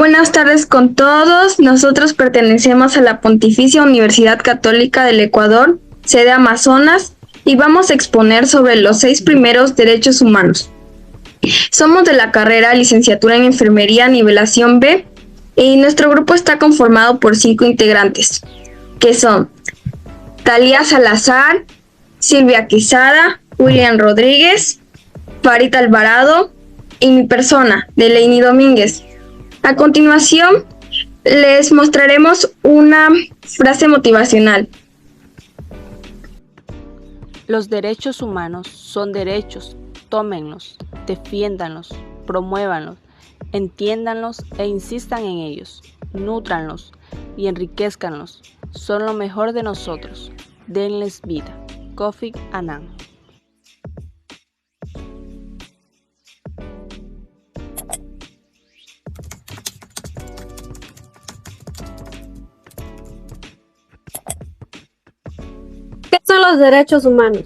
Buenas tardes con todos. Nosotros pertenecemos a la Pontificia Universidad Católica del Ecuador, sede Amazonas, y vamos a exponer sobre los 6 primeros derechos humanos. Somos de la carrera Licenciatura en Enfermería Nivelación B y nuestro grupo está conformado por 5 integrantes, que son Talía Salazar, Silvia Quesada, William Rodríguez, Farid Alvarado y mi persona, Delaney Domínguez. A continuación, les mostraremos una frase motivacional. Los derechos humanos son derechos, tómenlos, defiéndanlos, promuévanlos, entiéndanlos e insistan en ellos, nútranlos y enriquezcanlos. Son lo mejor de nosotros. Denles vida. Kofi Annan. ¿Qué son los derechos humanos?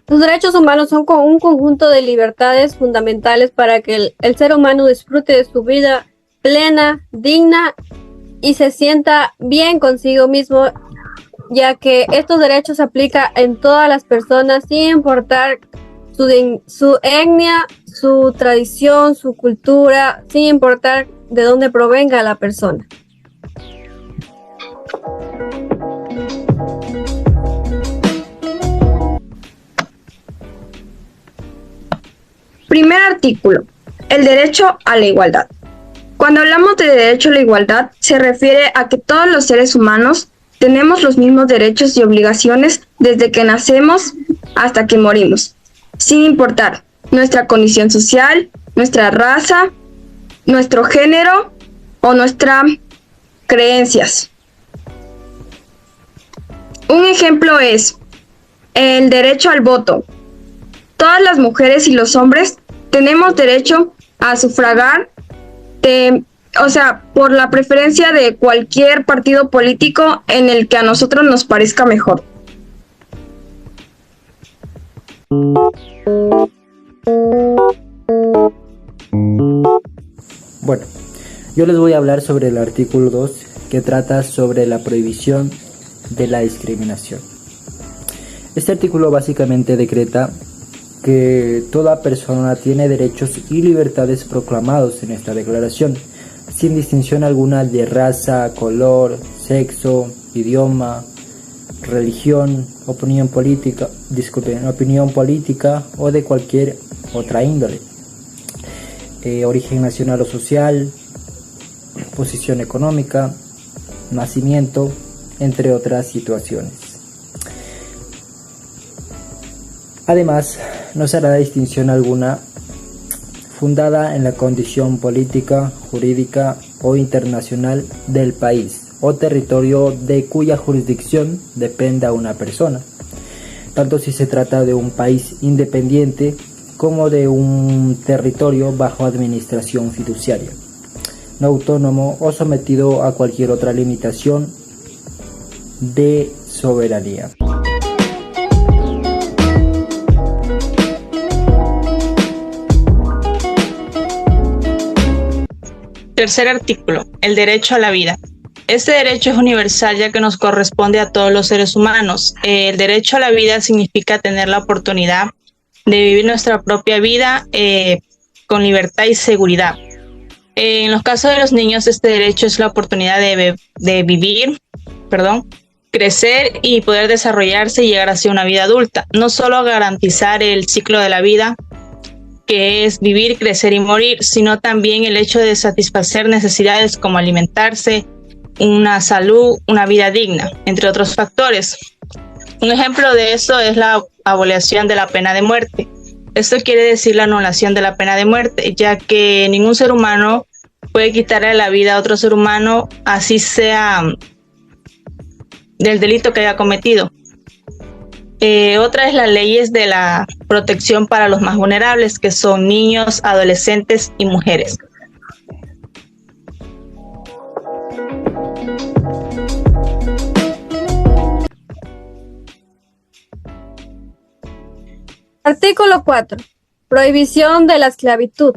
Los derechos humanos son un conjunto de libertades fundamentales para que el ser humano disfrute de su vida plena, digna y se sienta bien consigo mismo, ya que estos derechos se aplican en todas las personas sin importar su etnia, su tradición, su cultura, sin importar de dónde provenga la persona. Primer artículo, el derecho a la igualdad. Cuando hablamos de derecho a la igualdad, se refiere a que todos los seres humanos tenemos los mismos derechos y obligaciones desde que nacemos hasta que morimos, sin importar nuestra condición social, nuestra raza, nuestro género o nuestras creencias. Un ejemplo es el derecho al voto. Todas las mujeres y los hombres tenemos derecho a sufragar por la preferencia de cualquier partido político en el que a nosotros nos parezca mejor. Bueno, yo les voy a hablar sobre el artículo 2 que trata sobre la prohibición de la discriminación. Este artículo básicamente decreta que toda persona tiene derechos y libertades proclamados en esta declaración, sin distinción alguna de raza, color, sexo, idioma, religión, opinión política o de cualquier otra índole, origen nacional o social, posición económica, nacimiento, entre otras situaciones. Además, no se hará distinción alguna fundada en la condición política, jurídica o internacional del país o territorio de cuya jurisdicción dependa una persona, tanto si se trata de un país independiente como de un territorio bajo administración fiduciaria, no autónomo o sometido a cualquier otra limitación de soberanía. Tercer artículo, el derecho a la vida. Este derecho es universal ya que nos corresponde a todos los seres humanos. El derecho a la vida significa tener la oportunidad de vivir nuestra propia vida con libertad y seguridad. En los casos de los niños, este derecho es la oportunidad de vivir, crecer y poder desarrollarse y llegar hacia una vida adulta. No solo garantizar el ciclo de la vida, que es vivir, crecer y morir, sino también el hecho de satisfacer necesidades como alimentarse, una salud, una vida digna, entre otros factores. Un ejemplo de eso es la abolición de la pena de muerte. Esto quiere decir la anulación de la pena de muerte, ya que ningún ser humano puede quitarle la vida a otro ser humano, así sea del delito que haya cometido. Otra es las leyes de la protección para los más vulnerables, que son niños, adolescentes y mujeres. Artículo 4. Prohibición de la esclavitud.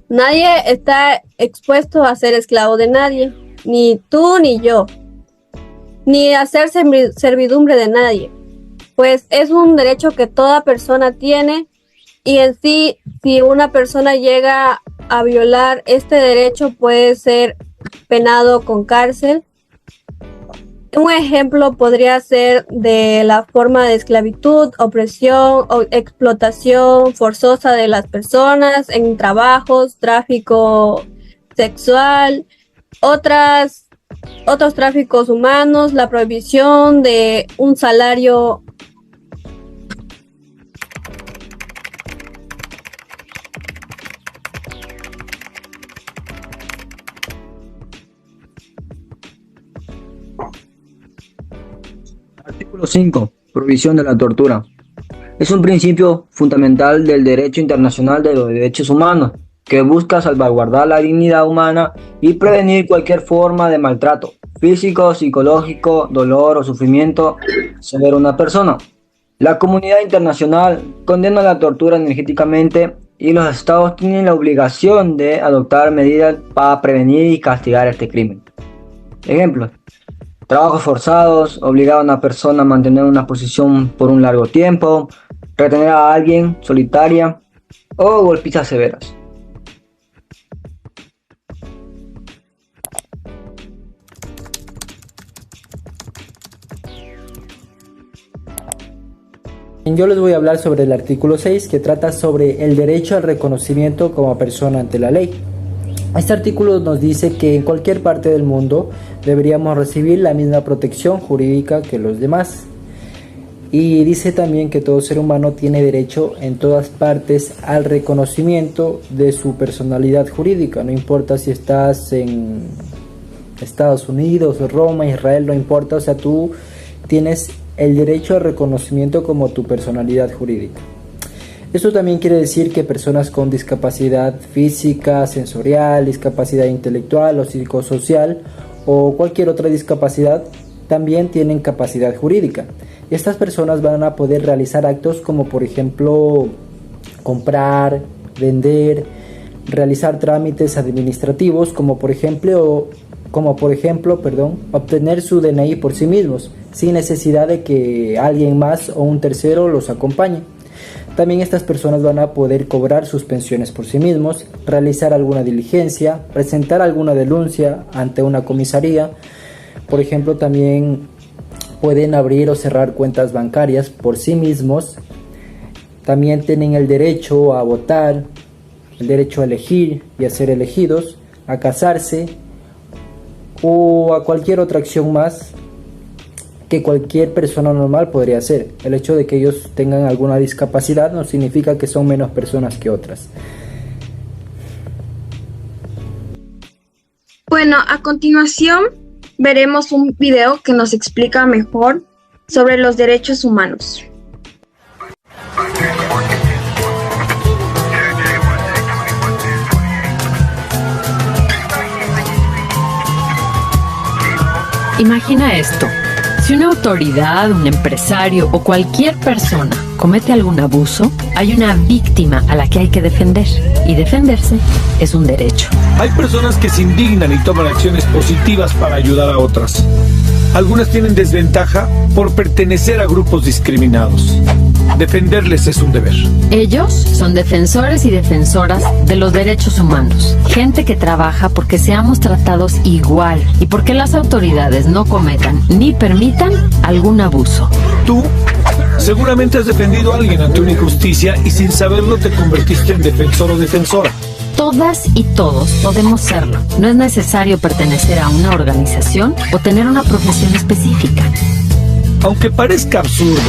Nadie está expuesto a ser esclavo de nadie, ni tú ni yo, ni a ser servidumbre de nadie, pues es un derecho que toda persona tiene y en sí, si una persona llega a violar este derecho puede ser penado con cárcel. Un ejemplo podría ser de la forma de esclavitud, opresión o explotación forzosa de las personas en trabajos, tráfico sexual, otros tráficos humanos, la prohibición de un salario. Artículo 5. Prohibición de la tortura. Es un principio fundamental del derecho internacional de los derechos humanos que busca salvaguardar la dignidad humana y prevenir cualquier forma de maltrato físico, psicológico, dolor o sufrimiento severo a una persona. La comunidad internacional condena la tortura energéticamente y los estados tienen la obligación de adoptar medidas para prevenir y castigar este crimen. Ejemplos: trabajos forzados, obligar a una persona a mantener una posición por un largo tiempo, retener a alguien solitaria o golpizas severas. Yo les voy a hablar sobre el artículo 6, que trata sobre el derecho al reconocimiento como persona ante la ley. Este artículo nos dice que en cualquier parte del mundo deberíamos recibir la misma protección jurídica que los demás. Y dice también que todo ser humano tiene derecho en todas partes al reconocimiento de su personalidad jurídica. No importa si estás en Estados Unidos, Roma, Israel, no importa. O sea, tú tienes el derecho al reconocimiento como tu personalidad jurídica. Esto también quiere decir que personas con discapacidad física, sensorial, discapacidad intelectual o psicosocial o cualquier otra discapacidad también tienen capacidad jurídica. Y estas personas van a poder realizar actos como, por ejemplo, comprar, vender, realizar trámites administrativos como por ejemplo, obtener su DNI por sí mismos, sin necesidad de que alguien más o un tercero los acompañe. También estas personas van a poder cobrar sus pensiones por sí mismos, realizar alguna diligencia, presentar alguna denuncia ante una comisaría. Por ejemplo, también pueden abrir o cerrar cuentas bancarias por sí mismos. También tienen el derecho a votar, el derecho a elegir y a ser elegidos, a casarse o a cualquier otra acción más que cualquier persona normal podría hacer. El hecho de que ellos tengan alguna discapacidad no significa que son menos personas que otras. Bueno, a continuación veremos un video que nos explica mejor sobre los derechos humanos. Imagina esto. Si una autoridad, un empresario o cualquier persona comete algún abuso, hay una víctima a la que hay que defender. Y defenderse es un derecho. Hay personas que se indignan y toman acciones positivas para ayudar a otras. Algunas tienen desventaja por pertenecer a grupos discriminados. Defenderles es un deber. Ellos son defensores y defensoras de los derechos humanos. Gente que trabaja porque seamos tratados igual y porque las autoridades no cometan ni permitan algún abuso. Tú seguramente has defendido a alguien ante una injusticia y sin saberlo te convertiste en defensor o defensora. Todas y todos podemos serlo. No es necesario pertenecer a una organización o tener una profesión específica. Aunque parezca absurdo,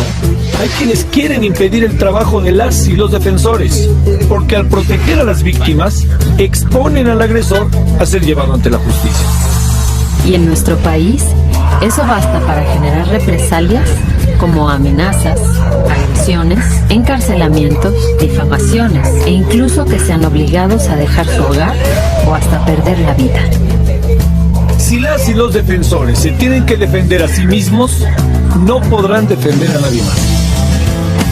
hay quienes quieren impedir el trabajo de las y los defensores, porque al proteger a las víctimas, exponen al agresor a ser llevado ante la justicia. Y en nuestro país, eso basta para generar represalias como amenazas, agresiones, encarcelamientos, difamaciones e incluso que sean obligados a dejar su hogar o hasta perder la vida. Si las y los defensores se tienen que defender a sí mismos, no podrán defender a nadie más.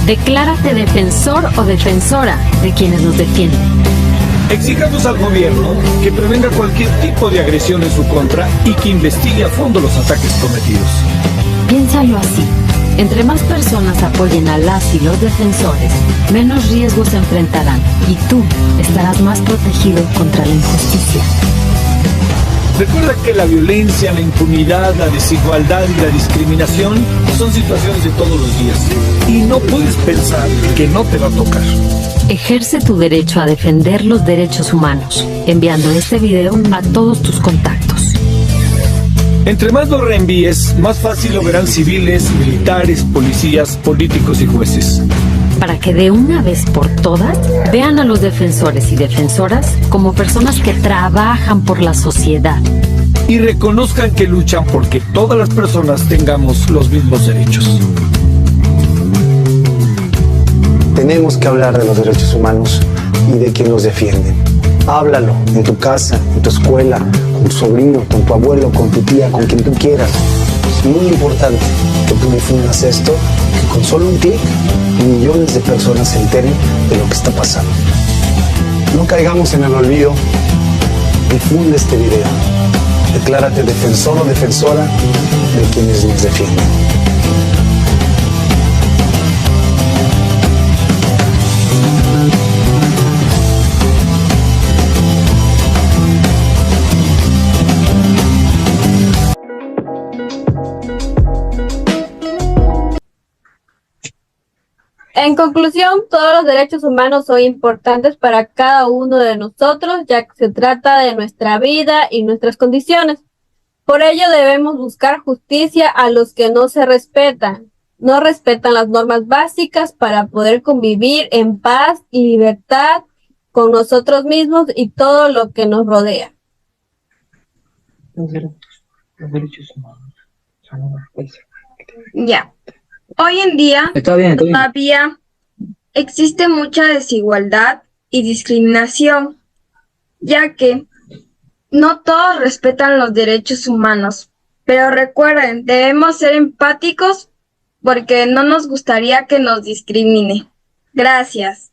Declárate defensor o defensora de quienes nos defienden. Exijamos al gobierno que prevenga cualquier tipo de agresión en su contra y que investigue a fondo los ataques cometidos. Piénsalo así. Entre más personas apoyen a las y los defensores, menos riesgos se enfrentarán y tú estarás más protegido contra la injusticia. Recuerda que la violencia, la impunidad, la desigualdad y la discriminación son situaciones de todos los días. Y no puedes pensar que no te va a tocar. Ejerce tu derecho a defender los derechos humanos, enviando este video a todos tus contactos. Entre más lo reenvíes, más fácil lo verán civiles, militares, policías, políticos y jueces. Para que de una vez por todas vean a los defensores y defensoras como personas que trabajan por la sociedad. Y reconozcan que luchan porque todas las personas tengamos los mismos derechos. Tenemos que hablar de los derechos humanos y de quien los defiende. Háblalo en tu casa, en tu escuela, con tu sobrino, con tu abuelo, con tu tía, con quien tú quieras. Es muy importante que tú difundas esto, que con solo un clic millones de personas se enteren de lo que está pasando. No caigamos en el olvido. Difunde este video. Declárate defensor o defensora de quienes nos defienden. En conclusión, todos los derechos humanos son importantes para cada uno de nosotros, ya que se trata de nuestra vida y nuestras condiciones. Por ello debemos buscar justicia a los que no se respetan, no respetan las normas básicas para poder convivir en paz y libertad con nosotros mismos y todo lo que nos rodea. Los derechos humanos son una fuerza. Ya. Hoy en día Está bien. todavía existe mucha desigualdad y discriminación, ya que no todos respetan los derechos humanos. Pero recuerden, debemos ser empáticos porque no nos gustaría que nos discrimine. Gracias.